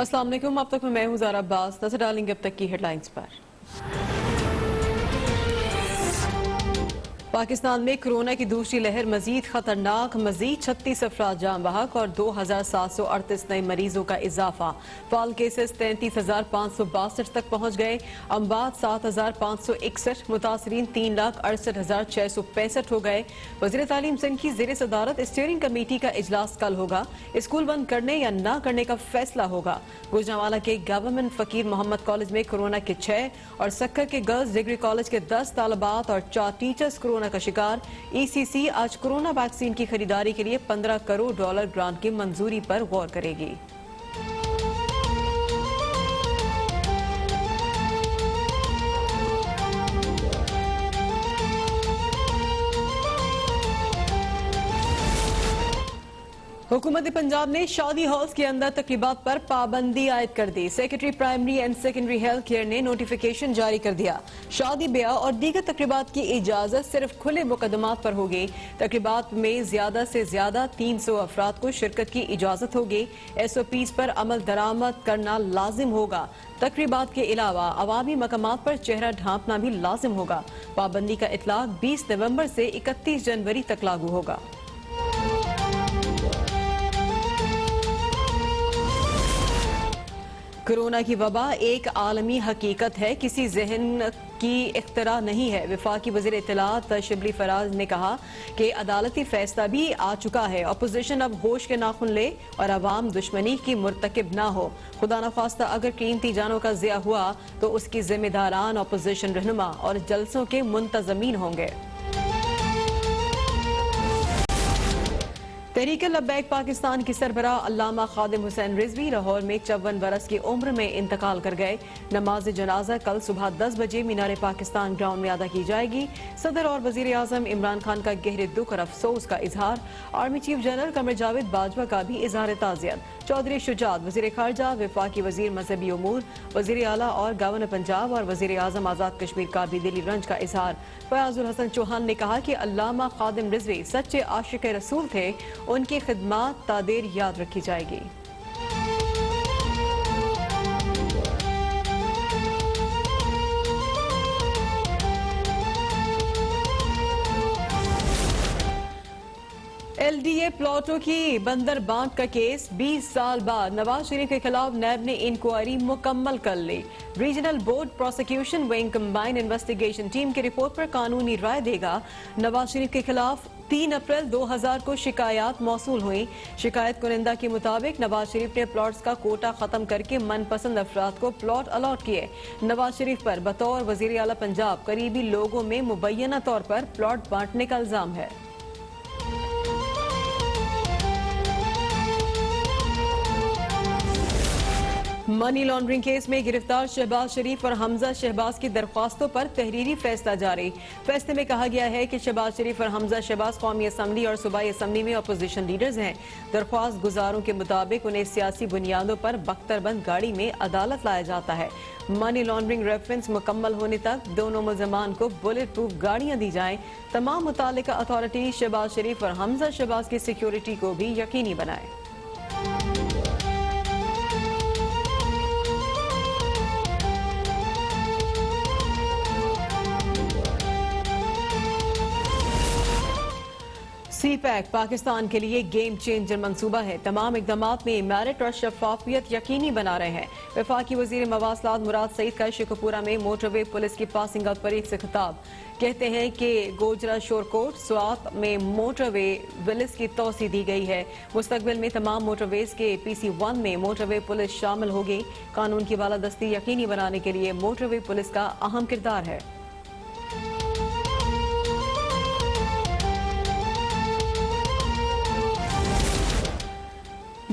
अस्सलाम वालेकुम। अब तक मैं हूं ज़ारा अब्बास। नजर डालेंगे अब तक की हेडलाइंस पर। पाकिस्तान में कोरोना की दूसरी लहर मजीद खतरनाक, मजीद 36 अफराद जान बहक और 2738 नए मरीजों का इजाफा। फाल केसेस 33,562 तक पहुंच गए। अम्बात 7,561, मुतासरीन 3,68,665 हो गए। वज़ीर तालीम सिंध की ज़ेर सदारत स्टीयरिंग कमेटी का इजलास कल होगा। स्कूल बंद करने या न करने का फैसला होगा। गुजरांवाला के गवर्नमेंट फकीर मोहम्मद कॉलेज में कोरोना के 6 और सक्कर के गर्ल्स डिग्री कॉलेज के 10 तालबात और 4 टीचर्स कोरोना का शिकार। ईसीसी आज कोरोना वैक्सीन की खरीदारी के लिए $15 करोड़ ग्रांट की मंजूरी पर गौर करेगी। हुकूमत पंजाब ने शादी हॉल्स के अंदर तकरीबात पर पाबंदी आयद कर दी। Secretary primary and secondary health care ने नोटिफिकेशन जारी कर दिया। शादी ब्याह और दीगर तकरीबात की इजाजत सिर्फ खुले मुकदमात पर होगी। तकरीबात में ज्यादा से ज्यादा 300 अफराद को शिरकत की इजाजत होगी। SOPs पर अमल दरामद करना लाजिम होगा। तकरीबात के अलावा अवामी मकामात पर चेहरा ढांपना भी लाजिम होगा। पाबंदी का इतलाक 20 नवंबर से 31 जनवरी तक लागू होगा। कोरोना की वबा एक आलमी हकीकत है, किसी जहन की इख्तरा नहीं है। वफाकी वज़ीर इत्तलात शिबली फराज ने कहा कि अदालती फैसला भी आ चुका है। अपोजिशन अब होश के नाखुन ले और अवाम दुश्मनी की मुर्तकिब ना हो। खुदा न खास्ता अगर कीमती जानों का ज़िया हुआ तो उसकी जिम्मेदारान अपोजिशन रहनुमा और जलसों के मुंतजमीन होंगे। तहरीक लब्बैक पाकिस्तान की सरबराह अल्लामा खादिम हुसैन रिजवी लाहौर में 54 बरस की उम्र में इंतकाल कर गए। नमाज जनाजा कल सुबह 10 बजे मीनार पाकिस्तान ग्राउंड में अदा की जाएगी। सदर और वजीर आजम इमरान खान का गहरे दुख और अफसोस का इजहार। Army chief general Qamar Javed Bajwa का भी इजहार ताज़ियत। चौधरी शुजात वजीर खारजा, वफाकी वजीर मजहबी उमूर, वजीर आला और गवर्नर पंजाब और वजीर आजम आजाद कश्मीर का भी दिली रंज का इजहार। फयाजुल हसन चौहान ने कहा कि अल्लामा खादिम रिजवी सच्चे आशिक रसूल थे, उनकी खिदमत तादेर याद रखी जाएगी। LDA प्लॉटों की बंदर बांट का केस 20 साल बाद नवाज शरीफ के खिलाफ नैब ने इंक्वायरी मुकम्मल कर ली। Regional board prosecution wing combined investigation team की रिपोर्ट पर कानूनी राय देगा। नवाज शरीफ के खिलाफ 3 अप्रैल 2000 को शिकायत मौसूल हुई। शिकायत कुनिंदा के मुताबिक नवाज शरीफ ने प्लॉट्स का कोटा खत्म करके मनपसंद अफराद को प्लॉट अलॉट किए। नवाज शरीफ पर बतौर वजीर आला पंजाब करीबी लोगों में मुबैना तौर पर प्लॉट बांटने का इल्जाम है। मनी लॉन्ड्रिंग केस में गिरफ्तार शहबाज शरीफ और हमजा शहबाज की दरख्वास्तों पर तहरीरी फैसला जारी। फैसले में कहा गया है कि शहबाज शरीफ और हमजा शहबाज कौमी असम्बली और सूबाई असम्बली में अपोजिशन लीडर्स हैं। दरख्वास्त गुजारों के मुताबिक उन्हें सियासी बुनियादों पर बख्तरबंद गाड़ी में अदालत लाया जाता है। मनी लॉन्ड्रिंग रेफरेंस मुकम्मल होने तक दोनों मुल्ज़मान को बुलेट प्रूफ गाड़ियां दी जाएं। तमाम मुतालिका अथॉरिटी शहबाज शरीफ और हमजा शहबाज की सिक्योरिटी को भी यकीनी बनाए। CPEC पाकिस्तान के लिए गेम चेंजर मंसूबा है। तमाम इकदामात में मेरिट और शफाफियत यकीनी बना रहे हैं। वफाकी वजीर मवासलात मुराद सईद का शेखुपुरा में मोटरवे पुलिस की पासिंग आउट परेड से खिताब। कहते हैं कि गोजरा शोरकोट स्वात में मोटरवे विलिस की तोसी दी गई है। मुस्तकबिल में तमाम मोटरवेज के PC1 में मोटरवे पुलिस शामिल होगी। कानून की बालादस्ती यकीनी बनाने के लिए मोटरवे पुलिस का अहम किरदार है।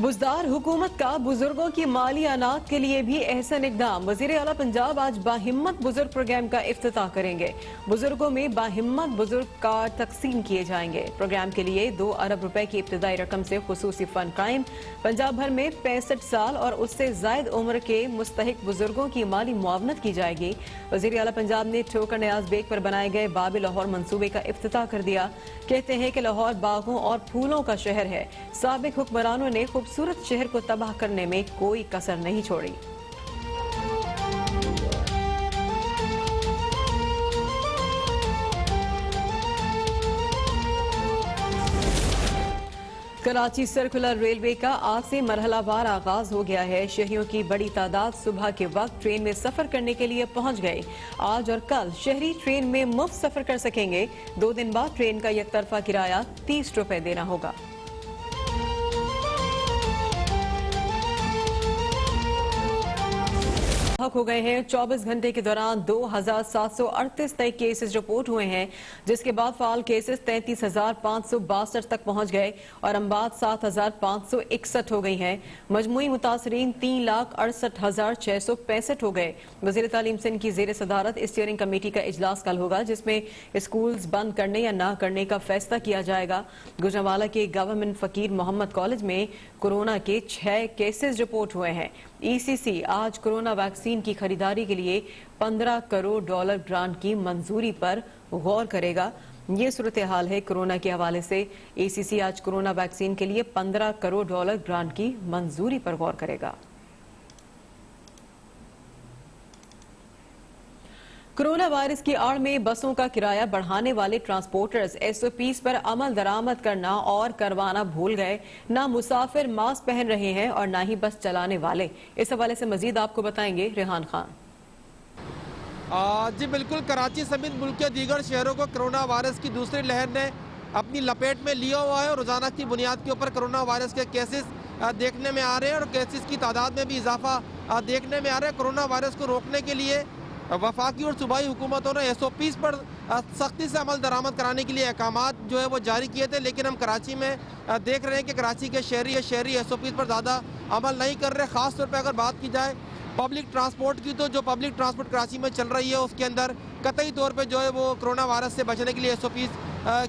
बुजदार हुकूमत का बुजुर्गों की माली अनाज के लिए भी एहसन इकदाम। वजीर आला पंजाब आज बाहिम्मत बुजुर्ग प्रोग्राम का इफ्तिताह करेंगे। बुजुर्गों में बाहिम्मत बुजुर्ग कार्ड तकसीम किए जाएंगे। प्रोग्राम के लिए 2 अरब रुपए की इब्तदाई रकम से खुसूसी फंड कायम। पंजाब भर में 65 साल और उससे जायद उम्र के मुस्तहिक बुजुर्गों की माली मुआवनत की जाएगी। वजीर आला पंजाब ने ठोकर न्याज बेग पर बनाए गए बाब लाहौर मंसूबे का इफ्तिताह कर दिया। कहते हैं कि लाहौर बागों और फूलों का शहर है। साबिक हुक्मरानों ने खूब खूबसूरत शहर को तबाह करने में कोई कसर नहीं छोड़ी। कराची सर्कुलर रेलवे का आज से मरहलावार आगाज हो गया है। शहरियों की बड़ी तादाद सुबह के वक्त ट्रेन में सफर करने के लिए पहुंच गए। आज और कल शहरी ट्रेन में मुफ्त सफर कर सकेंगे। 2 दिन बाद ट्रेन का यकतरफा किराया 30 रुपए देना होगा। हो गए हैं 24 घंटे के दौरान 2738 नए केसेस रिपोर्ट हुए हैं, जिसके बाद फाल केसेस 33,562 तक पहुंच गए और अमवात 7,561 हो गई हैं। मजमुई मुतासरीन 3,68,665 हो गए। वजीर तालीम सिंध की जेर सदारत स्टीयरिंग कमेटी का इजलास कल होगा, जिसमें स्कूल्स बंद करने या ना करने का फैसला किया जाएगा। गुजरांवाला के गवर्नमेंट फकीर मोहम्मद कॉलेज में कोरोना के 6 केसेस रिपोर्ट हुए हैं। ECC आज कोरोना वैक्सीन की खरीदारी के लिए $15 करोड़ ग्रांट की मंजूरी पर गौर करेगा। ये सूरत हाल है कोरोना के हवाले से। ECC आज कोरोना वैक्सीन के लिए $15 करोड़ ग्रांट की मंजूरी पर गौर करेगा। कोरोना वायरस की आड़ में बसों का किराया बढ़ाने वाले ट्रांसपोर्टर्स SOPs पर अमल दरामद करना और करवाना भूल गए। ना मुसाफिर मास्क पहन रहे हैं और ना ही बस चलाने वाले। इस हवाले से मजीद आपको बताएंगे रेहान खान। जी बिल्कुल, कराची समेत मुल्क के दीगर शहरों को कोरोना वायरस की दूसरी लहर ने अपनी लपेट में लिया हुआ है और रोजाना की बुनियाद के ऊपर कोरोना वायरस के केसेस देखने में आ रहे हैं और केसेस की तादाद में भी इजाफा देखने में आ रहा है। कोरोना वायरस को रोकने के लिए वफाकी और सूबाई हुकूमतों ने SOPs पर सख्ती से अमल दरामद कराने के लिए अहकामात जो है वो जारी किए थे, लेकिन हम कराची में देख रहे हैं कि कराची के शहरी SOPs पर ज़्यादा अमल नहीं कर रहे। ख़ास तौर पर अगर बात की जाए पब्लिक ट्रांसपोर्ट की, तो जो पब्लिक ट्रांसपोर्ट कराची में चल रही है उसके अंदर कतई तौर पर जो है वो कोरोना वायरस से बचने के लिए SOPs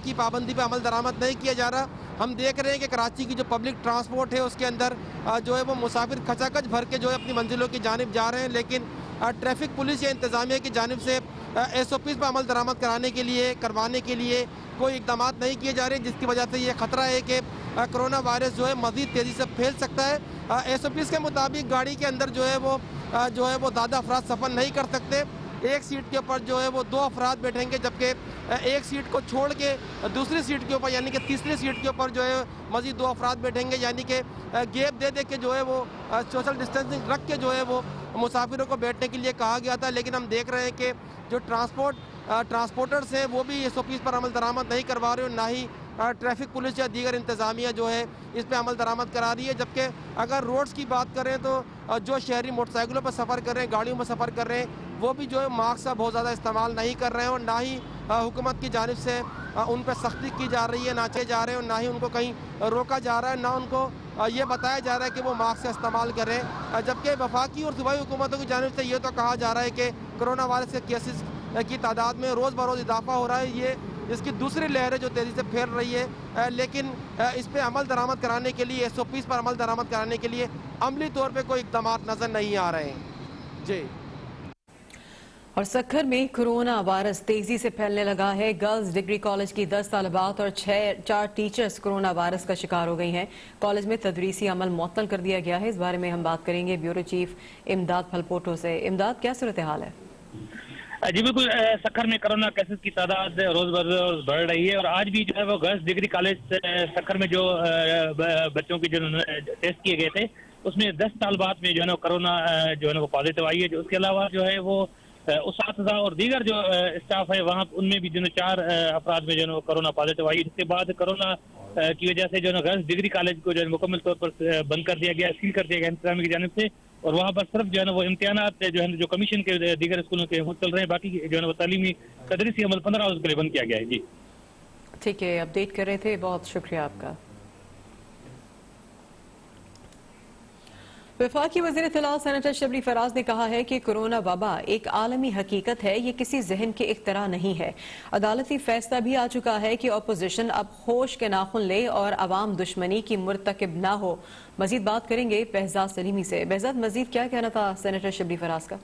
की पाबंदी पर अमल दरामद नहीं किया जा रहा। हम देख रहे हैं कि कराची की जो पब्लिक ट्रांसपोर्ट है उसके अंदर जो है वो मुसाफिर खचाखच भर के जो है अपनी मंजिलों की जानिब जा रहे हैं, लेकिन ट्रैफिक पुलिस या इंतजामिया की जानिब से SOPs पर अमल दरामद करवाने के लिए कोई इकदाम नहीं किए जा रहे, जिसकी वजह से ये खतरा है कि कोरोना वायरस जो है मज़ीद तेज़ी से फैल सकता है। SOPs के मुताबिक गाड़ी के अंदर जो है वो ज़्यादा अफराद सफ़र नहीं कर सकते। एक सीट के ऊपर जो है वो 2 अफराद बैठेंगे, जबकि एक सीट को छोड़ के दूसरी सीट के ऊपर यानी कि तीसरी सीट के ऊपर जो है मज़ीद 2 अफराद बैठेंगे, यानी कि गैप दे के जो है वो सोशल डिस्टेंसिंग रख के जो है वो मुसाफिरों को बैठने के लिए कहा गया था। लेकिन हम देख रहे हैं कि जो ट्रांसपोर्टर्स हैं वो भी SOPs पर अमल दरामद नहीं करवा रहे और ना ही ट्रैफिक पुलिस या दीगर इंतज़ामिया जो है इस पर अमल दरामद करा रही है। जबकि अगर रोड्स की बात करें तो जो शहरी मोटरसाइकिलों पर सफ़र कर रहे हैं, गाड़ियों में सफ़र कर रहे हैं, वो भी जो है मास्क का बहुत ज़्यादा इस्तेमाल नहीं कर रहे हैं और ना ही हुकूमत की जानिब से उन पर सख्ती की जा रही है, नाचे जा रहे हैं और ना ही उनको कहीं रोका जा रहा है, ना उनको ये बताया जा रहा है कि वो मास्क का इस्तेमाल करें। जबकि वफाकी और सूबाई हुकूमतों की जानिब से ये तो कहा जा रहा है कि कोरोना वायरस के केसेस की तादाद में रोज़ बरोज़ इजाफा हो रहा है, ये इसकी दूसरी लहर है जो तेज़ी से फैल रही है। लेकिन इस पर अमल दरामद कराने के लिए SOPs पर अमल दरामद कराने के लिए अमली तौर पर कोई इक़दाम नज़र नहीं आ रहे हैं। जी। और सक्खर में कोरोना वायरस तेजी से फैलने लगा है। गर्ल्स डिग्री कॉलेज की 10 तालिबात और 4 टीचर्स कोरोना वायरस का शिकार हो गई हैं। कॉलेज में तदरीसी अमल मुअत्तल कर दिया गया है। इस बारे में हम बात करेंगे ब्यूरो चीफ इमदाद फलपोटो से। इमदाद, क्या सूरत हाल है? जी बिल्कुल, सक्खर में कोरोना केसेस की तादाद रोज बरोज बढ़ रही है और आज भी जो है वो गर्ल्स डिग्री कॉलेज सक्खर में जो बच्चों की जो टेस्ट किए गए थे उसमें 10 साल बाद में जो है ना कोरोना जो है ना वो पॉजिटिव आई है। जो उसके अलावा जो है वो उस्ताद और दीगर जो स्टाफ है वहाँ उनमें भी जो 4 अफराद में जो है कोरोना पॉजिटिव आई। इसके बाद कोरोना की वजह से जो है गर्ल्स डिग्री कॉलेज को जो है मुकम्मल तौर पर बंद कर दिया गया, सील कर दिया गया इंतजामिया की जानिब से और वहाँ पर सिर्फ जो है ना वो इम्तिहानात जो है जो कमीशन के दीगर स्कूलों के वो चल रहे हैं, बाकी जो है ना वो तालीमी तदरीसी अमल 15 रोज के लिए बंद किया गया है। जी ठीक है, अपडेट कर रहे थे, बहुत शुक्रिया आपका। वफाकी वज़ीर इत्तला सेनेटर शबली फराज ने कहा है कि कोरोना वबा एक आलमी हकीकत है, ये किसी जहन के इख्तरा नहीं है। अदालती फैसला भी आ चुका है कि अपोजिशन अब होश के नाखुन ले और अवाम दुश्मनी की मुर्तकिब ना हो। मजीद बात करेंगे बहजाद सलीमी से। बहजाद, मजीद क्या कहना था सेनेटर शबली फराज का?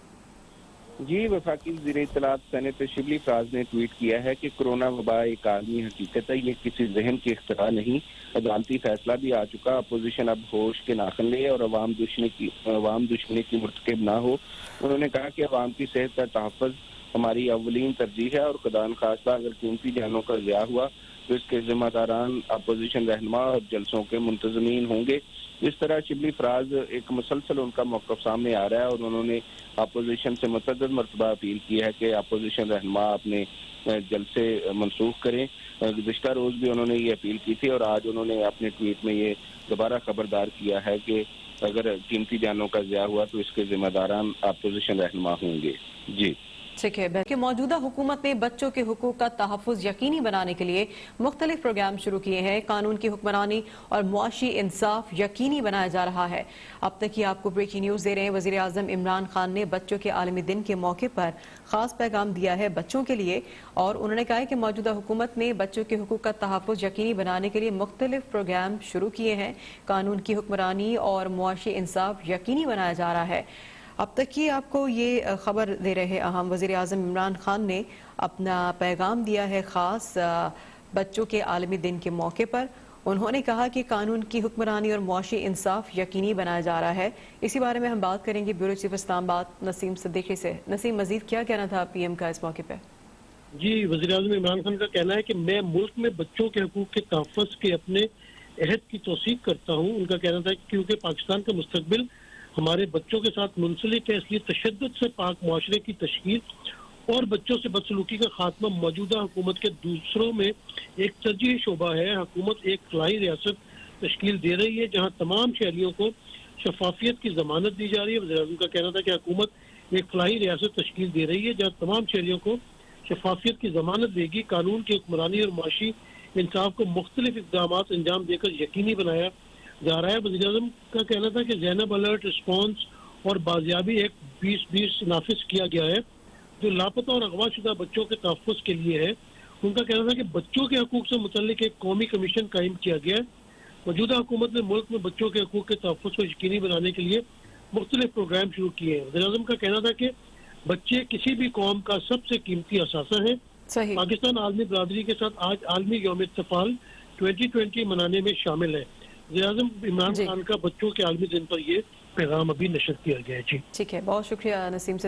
जी, वफाकी वज़ीर इत्तलात सेनेटर शिबली फराज ने ट्वीट किया है कि कोरोना वबा एक आलमी हकीकत है, ये किसी जहन की इख्तिरा नहीं। अदालती फैसला भी आ चुका, अपोजिशन अब होश के नाखन ले और अवाम दुश्मनी की मुर्तकिब ना हो। उन्होंने कहा कि अवाम की सेहत का तहफ़्फ़ुज़ हमारी अव्वलीन तरजीह है और खुदा न खास्ता अगर कीमती जानों का ज़िया हुआ तो इसके जिम्मेदारान अपोजिशन रहनुमा और जलसों के मुंतज़मीन होंगे। इस तरह शिबली फराज एक मुसलसल उनका मौक़िफ़ सामने आ रहा है और उन्होंने अपोजिशन से मुतअद्दिद मरतबा अपील की है कि अपोजिशन रहनुमा अपने जलसे मनसूख करें। गुज़िश्ता रोज़ भी उन्होंने ये अपील की थी और आज उन्होंने अपने ट्वीट में ये दोबारा खबरदार किया है कि अगर कीमती जानों का ज़िया हुआ तो इसके जिम्मेदारान अपोजिशन रहनुमा होंगे। जी ठीक है। बल्कि मौजूदा हुकूमत ने बच्चों के हुकूक का तहफ़्फ़ुज़ यकीनी बनाने के लिए मुख्तलिफ प्रोग्राम शुरू किए हैं। कानून की हुक्मरानी और मुआशी इंसाफ यकीनी बनाया जा रहा है। अब तक की आपको ब्रेकिंग न्यूज़ दे रहे हैं। वज़ीर आज़म इमरान खान ने बच्चों के आलमी दिन के मौके पर ख़ास पैगाम दिया है बच्चों के लिए, और उन्होंने कहा है कि मौजूदा हुकूमत ने बच्चों के हुकूक का तहफ़्फ़ुज़ यकीनी बनाने के लिए मुख्तलिफ प्रोग्राम शुरू किए हैं। कानून की हुक्मरानी और मुआशी इंसाफ यकीनी बनाया जा रहा है। अब तक की आपको ये खबर दे रहे हैं अहम वज़ीर आज़म इमरान खान ने अपना पैगाम दिया है ख़ास बच्चों के आलमी दिन के मौके पर। उन्होंने कहा कि कानून की हुक्मरानी और मुआशी इंसाफ यकीनी बनाया जा रहा है। इसी बारे में हम बात करेंगे ब्यूरो चीफ इस्लामाबाद नसीम सिद्दीकी से। नसीम, मजीद क्या कहना था PM का इस मौके पर? जी, वज़ीर आज़म इमरान खान का कहना है कि मैं मुल्क में बच्चों के हकूक़ के तहफ़्फ़ुज़ के अपने अहद की तौसीक़ करता हूँ। उनका कहना था कि क्योंकि पाकिस्तान का मुस्तक़बिल हमारे बच्चों के साथ मुंसलिक है, इसलिए तशद्दुद से पाक मुआशरे की तश्कील और बच्चों से बदसलूकी का खात्मा मौजूदा हुकूमत के दूसरों में एक तरजीही शोबा है। हुकूमत एक फलाही रियासत तश्कील दे रही है जहाँ तमाम शहरियों को शफाफियत की जमानत दी जा रही है। वज़ीर आज़म का कहना था कि हुकूमत एक फलाही रियासत तश्कील दे रही है जहाँ तमाम शहरियों को शफाफियत की जमानत देगी। कानून की हुक्मरानी और मुआशी इंसाफ को मुख्तलिफ इक़दाम अंजाम देकर यकीनी बनाया जा रहा है। वज़ीर आज़म का कहना था कि ज़ैनब अलर्ट रिस्पॉन्स और बाजियाबी एक्ट 2020 नाफिज किया गया है जो लापता और अगवाशुदा बच्चों के तहफ़्फ़ुज़ के लिए है। उनका कहना था कि बच्चों के हकूक़ से मुतल्लिक एक कौमी कमीशन कायम किया गया है। मौजूदा हुकूमत ने मुल्क में बच्चों के हकूक़ के तहफ़्फ़ुज़ को यकीनी बनाने के लिए मुख्तलिफ प्रोग्राम शुरू किए हैं। वज़ीर आज़म का कहना था कि बच्चे किसी भी कौम का सबसे कीमती असासा है। पाकिस्तान आलमी बरादरी के साथ आज आलमी यौम इत्तफ़ाल 2020 मनाने में शामिल है। वज़ीर-ए-आज़म इमरान खान का बच्चों के आलमी दिन पर ये पैगाम अभी नशर किया गया है। जी ठीक है, बहुत शुक्रिया नसीम से।